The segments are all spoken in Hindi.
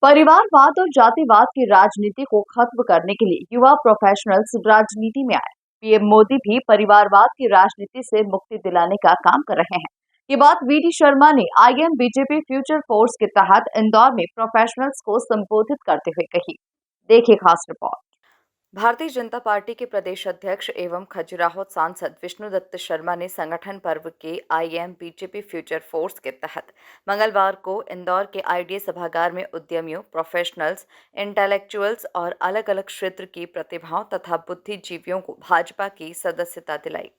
परिवारवाद और जातिवाद की राजनीति को खत्म करने के लिए युवा प्रोफेशनल्स राजनीति में आए। पीएम मोदी भी परिवारवाद की राजनीति से मुक्ति दिलाने का काम कर रहे हैं। ये बात वीडी शर्मा ने आईएम बीजेपी फ्यूचर फोर्स के तहत इंदौर में प्रोफेशनल्स को संबोधित करते हुए कही। देखिए खास रिपोर्ट। भारतीय जनता पार्टी के प्रदेश अध्यक्ष एवं खजुराहो सांसद विष्णुदत्त शर्मा ने संगठन पर्व के आईएम बीजेपी फ्यूचर फोर्स के तहत मंगलवार को इंदौर के आईडीए सभागार में उद्यमियों, प्रोफेशनल्स, इंटेलेक्चुअल्स और अलग अलग क्षेत्र की प्रतिभाओं तथा बुद्धिजीवियों को भाजपा की सदस्यता दिलाई।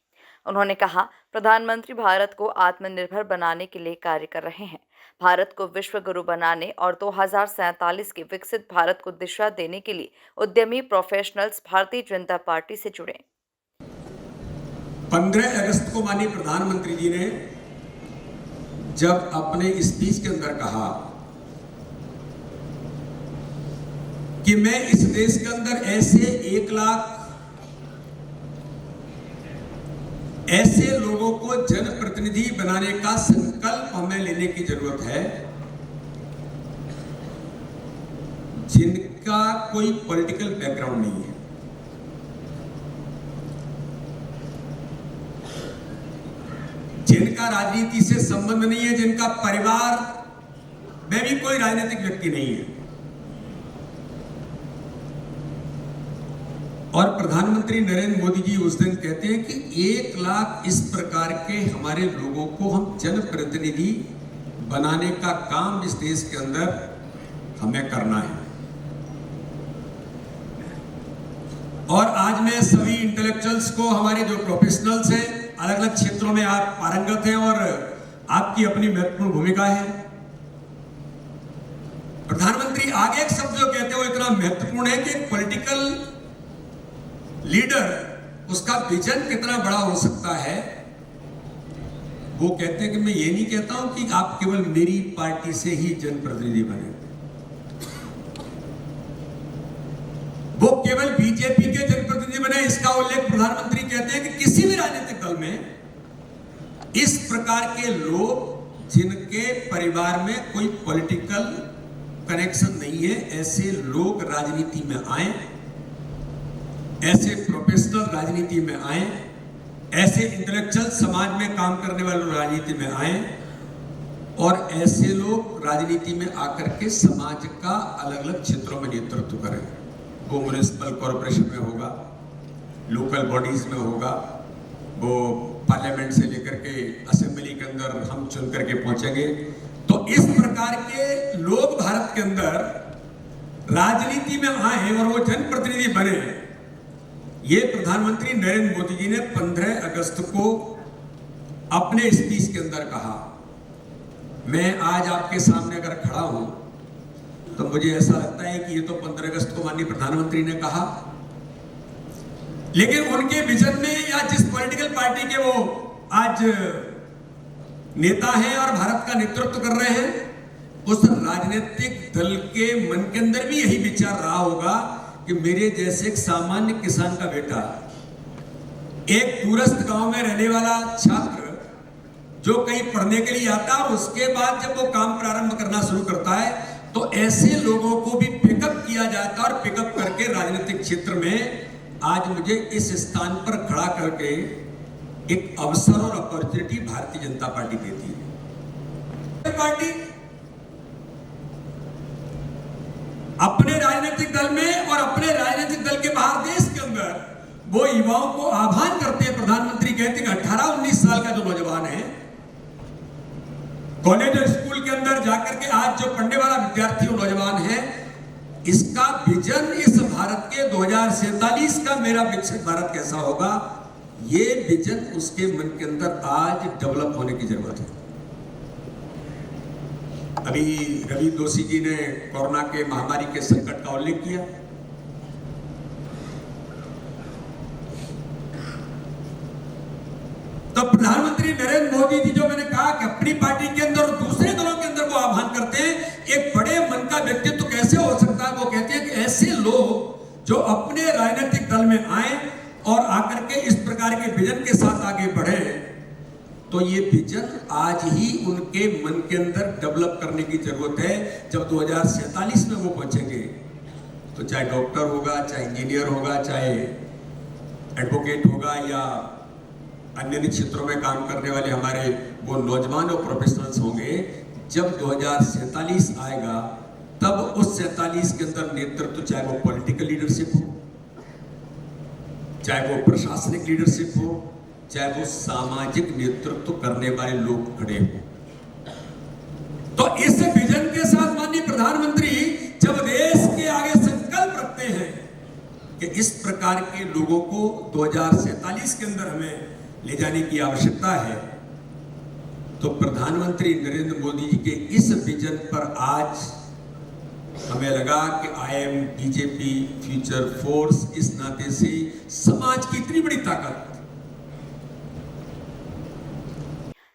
उन्होंने कहा, प्रधानमंत्री भारत को आत्मनिर्भर बनाने के लिए कार्य कर रहे हैं। भारत को विश्व गुरु बनाने और 2047 के विकसित भारत को दिशा देने के लिए उद्यमी प्रोफेशनल्स भारतीय जनता पार्टी से जुड़े। 15 अगस्त को माननीय प्रधानमंत्री जी ने जब अपने स्पीच के अंदर कहा कि मैं इस देश के अंदर ऐसे 1 लाख ऐसे लोगों को जनप्रतिनिधि बनाने का संकल्प हमें लेने की जरूरत है जिनका कोई पॉलिटिकल बैकग्राउंड नहीं है, जिनका राजनीति से संबंध नहीं है, जिनका परिवार में भी कोई राजनीतिक व्यक्ति नहीं है। और प्रधानमंत्री नरेंद्र मोदी जी उस दिन कहते हैं कि 1 लाख इस प्रकार के हमारे लोगों को हम जनप्रतिनिधि बनाने का काम इस देश के अंदर हमें करना है। और आज मैं सभी इंटेलेक्चुअल्स को, हमारे जो प्रोफेशनल्स हैं, अलग अलग क्षेत्रों में आप पारंगत हैं और आपकी अपनी महत्वपूर्ण भूमिका है। प्रधानमंत्री आगे एक शब्द जो कहते हैं वो इतना महत्वपूर्ण है कि पॉलिटिकल लीडर उसका विजन कितना बड़ा हो सकता है। वो कहते हैं कि मैं ये नहीं कहता हूं कि आप केवल मेरी पार्टी से ही जनप्रतिनिधि बने, वो केवल बीजेपी के जनप्रतिनिधि बने, इसका उल्लेख प्रधानमंत्री कहते हैं कि किसी भी राजनीतिक दल में इस प्रकार के लोग जिनके परिवार में कोई पॉलिटिकल कनेक्शन नहीं है, ऐसे लोग राजनीति में आए, ऐसे प्रोफेशनल राजनीति में आए, ऐसे इंटेलेक्चुअल समाज में काम करने वाले लोग राजनीति में आए और ऐसे लोग राजनीति में आकर के समाज का अलग अलग क्षेत्रों में नेतृत्व करें। वो म्युनिसिपल कॉरपोरेशन में होगा, लोकल बॉडीज में होगा, वो पार्लियामेंट से लेकर के असेंबली के अंदर हम चुन करके पहुंचेंगे। तो इस प्रकार के लोग भारत के अंदर राजनीति में आए और वो जनप्रतिनिधि बने, ये प्रधानमंत्री नरेंद्र मोदी जी ने 15 अगस्त को अपने स्पीच के अंदर कहा। मैं आज आपके सामने अगर खड़ा हूं तो मुझे ऐसा लगता है कि ये तो 15 अगस्त को माननीय प्रधानमंत्री ने कहा, लेकिन उनके विजन में या जिस पॉलिटिकल पार्टी के वो आज नेता हैं और भारत का नेतृत्व कर रहे हैं, उस राजनीतिक दल के मन के अंदर भी यही विचार रहा होगा कि मेरे जैसे एक सामान्य किसान का बेटा, एक दूरस्थ गांव में रहने वाला छात्र जो कहीं पढ़ने के लिए आता है, उसके बाद जब वो काम प्रारंभ करना शुरू करता है तो ऐसे लोगों को भी पिकअप किया जाता है और पिकअप करके राजनीतिक क्षेत्र में आज मुझे इस स्थान पर खड़ा करके एक अवसर और अपॉर्चुनिटी भारतीय जनता पार्टी देती है। पार्टी अपने राजनीतिक दल में और अपने राजनीतिक दल के बाहर देश के अंदर वो युवाओं को आह्वान करते हैं। प्रधानमंत्री कहते हैं 18-19 साल का जो नौजवान है, कॉलेज और स्कूल के अंदर जाकर के आज जो पढ़ने वाला विद्यार्थी और नौजवान है, इसका विजन इस भारत के 2047 का मेरा विकसित भारत कैसा होगा, ये विजन उसके मन के अंदर आज डेवलप होने की जरूरत है। अभी रवि दोषी जी ने कोरोना के महामारी के संकट का उल्लेख किया। तो प्रधानमंत्री नरेंद्र मोदी जी, जो मैंने कहा कि अपनी पार्टी के अंदर और दूसरे दलों के अंदर वो आह्वान करते हैं, एक बड़े मन का व्यक्तित्व कैसे हो सकता है। वो कहते हैं कि ऐसे लोग जो अपने राजनीतिक दल में आए और आकर के इस प्रकार के विजन के साथ आगे बढ़े, तो ये विजन आज ही उनके मन के अंदर डेवलप करने की जरूरत है। जब 2047 में वो पहुंचेंगे तो चाहे डॉक्टर होगा, चाहे इंजीनियर होगा, चाहे एडवोकेट होगा या अन्य क्षेत्रों में काम करने वाले हमारे वो नौजवान और प्रोफेशनल्स होंगे, जब 2047 आएगा तब उस 47 के अंदर नेतृत्व, चाहे वो पॉलिटिकल लीडरशिप हो, चाहे वो प्रशासनिक लीडरशिप हो, चाहे वो सामाजिक नेतृत्व करने वाले लोग खड़े हो। तो इस विजन के साथ माननीय प्रधानमंत्री जब देश के आगे संकल्प रखते हैं कि इस प्रकार के लोगों को 2047 के अंदर हमें ले जाने की आवश्यकता है, तो प्रधानमंत्री नरेंद्र मोदी जी के इस विजन पर आज हमें लगा कि IIM बीजेपी फ्यूचर फोर्स इस नाते से समाज की इतनी बड़ी ताकत।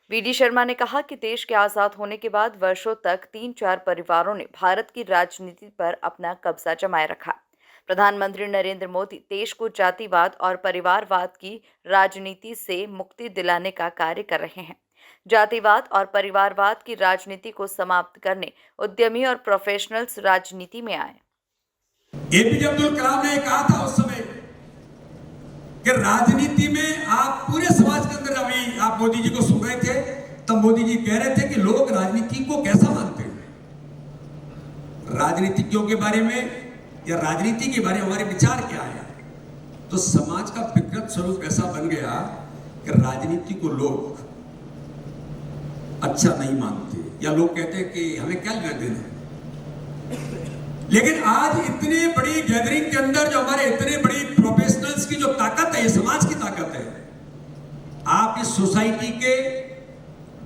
वीडी शर्मा ने कहा कि देश के आज़ाद होने के बाद वर्षों तक 3-4 परिवारों ने भारत की राजनीति पर अपना कब्जा जमाए रखा। प्रधानमंत्री नरेंद्र मोदी देश को जातिवाद और परिवारवाद की राजनीति से मुक्ति दिलाने का कार्य कर रहे हैं। जातिवाद और परिवारवाद की राजनीति को समाप्त करने उद्यमी और प्रोफेशनल्स राजनीति में आए। APJ अब्दुल कलाम ने कहा था उस समय कि राजनीति में आप पूरे समाज के अंदर, अभी आप मोदी जी को सुन रहे थे, तब मोदी जी कह रहे थे कि लोग राजनीति को कैसा मानते हैं, राजनीतिज्ञों के बारे में या राजनीति के बारे में हमारे विचार क्या है। तो समाज का विकृत स्वरूप ऐसा बन गया कि राजनीति को लोग अच्छा नहीं मानते, या लोग कहते हैं कि हमें क्या लेना देना। लेकिन आज इतने बड़ी गैदरिंग के अंदर जो हमारे इतने बड़ी प्रोफेशनल्स की जो ताकत है, ये समाज की ताकत है। आप इस सोसाइटी के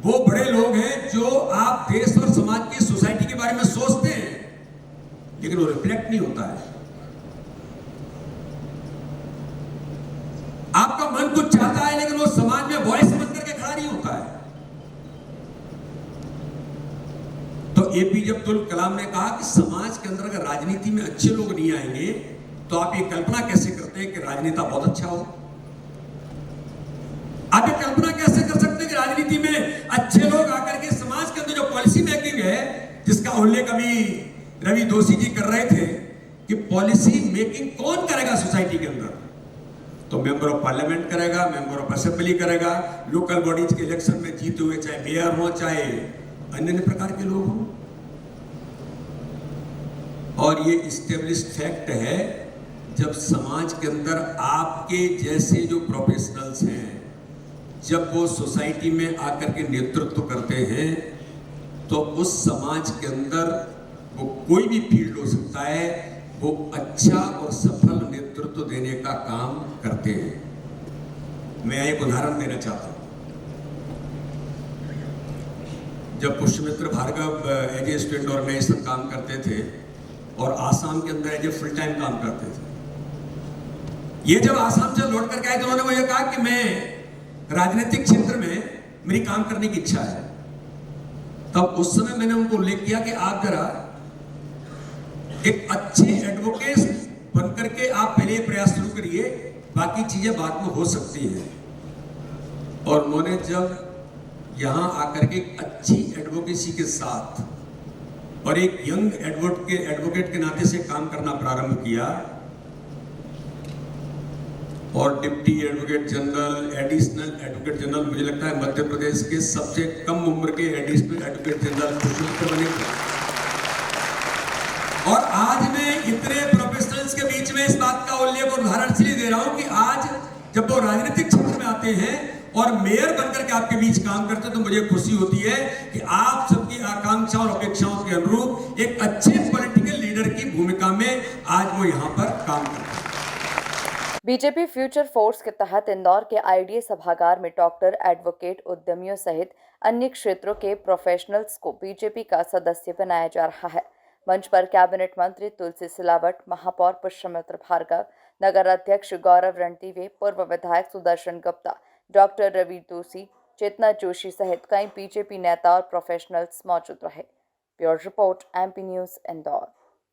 वो बड़े लोग हैं जो आप देश और समाज की सोसाइटी के बारे में सोचते हैं, लेकिन वो रिफ्लेक्ट नहीं होता है। आपका मन कुछ चाहता है लेकिन वो समाज में वॉइस बनकर के खड़ा नहीं होता है। तो APJ अब्दुल कलाम ने कहा कि समाज के अंदर अगर राजनीति में अच्छे लोग नहीं आएंगे तो आप ये कल्पना कैसे करते हैं कि राजनेता बहुत अच्छा हो। आप ये कल्पना कैसे कर सकते हैं कि राजनीति में अच्छे लोग आकर के समाज के अंदर जो पॉलिसी मेकिंग है, जिसका उल्लेख अभी रवि दोषी जी कर रहे थे कि पॉलिसी मेकिंग कौन करेगा सोसाइटी के अंदर, तो मेंबर ऑफ पार्लियामेंट करेगा, मेंबर ऑफ असेंबली करेगा, लोकल बॉडीज के इलेक्शन में जीते हुए चाहे मेयर हो चाहे अन्य प्रकार के लोग हों। और ये इस्टेब्लिश्ड फैक्ट है, जब समाज के अंदर आपके जैसे जो प्रोफेशनल्स हैं, जब वो सोसाइटी में आकर के नेतृत्व करते हैं, तो उस समाज के अंदर वो कोई भी फील्ड हो सकता है, वो अच्छा और सफल नेतृत्व देने का काम करते हैं। मैं एक उदाहरण देना चाहता हूँ। जब Pushyamitra Bhargav as a student organisation काम करते थे और आसाम के अंदर एज ए फुल टाइम काम करते थे, ये जब आसाम से लौट करके आए तो उन्होंने मुझे कहा कि मैं राजनीतिक क्षेत्र में मेरी काम करने की इच्छा है। तब उस समय मैंने उनको उल्लेख किया कि आप जरा एक अच्छे एडवोकेट बनकर के आप पहले प्रयास शुरू करिए, बाकी चीजें बाद में हो सकती हैं। और उन्होंने जब यहां आकर के अच्छी एडवोकेसी के साथ और एक यंग एडवोकेट के नाते से काम करना प्रारंभ किया, और deputy advocate general, additional advocate general, मुझे लगता है मध्य प्रदेश के सबसे कम उम्र के एडिशनल एडवोकेट जनरल पुष्यमित्र बने थे। और आज मैं इतने प्रोफेशनल्स के बीच में इस बात का उल्लेख और उदाहरण इसलिए दे रहा हूं कि आज जब वो राजनीतिक क्षेत्र में आते हैं और मेयर बनकर के आपके बीच काम करते हैं, तो मुझे खुशी होती है कि आप सबकी आकांक्षा और अपेक्षाओं के अनुरूप एक अच्छे पॉलिटिकल लीडर की भूमिका में आज वो यहाँ पर काम करते हैं। बीजेपी फ्यूचर फोर्स के तहत इंदौर के IDA सभागार में डॉक्टर, एडवोकेट, उद्यमियों सहित अन्य क्षेत्रों के प्रोफेशनल्स को बीजेपी का सदस्य बनाया जा रहा है। मंच पर कैबिनेट मंत्री तुलसी सिलावट, महापौर पुष्यमित्र भार्गव, नगर अध्यक्ष गौरव रणदीवे, पूर्व विधायक सुदर्शन गुप्ता, डॉक्टर रवि दोषी, चेतना जोशी सहित कई बीजेपी नेता और प्रोफेशनल्स मौजूद रहे। Bureau report, MP news, Indore.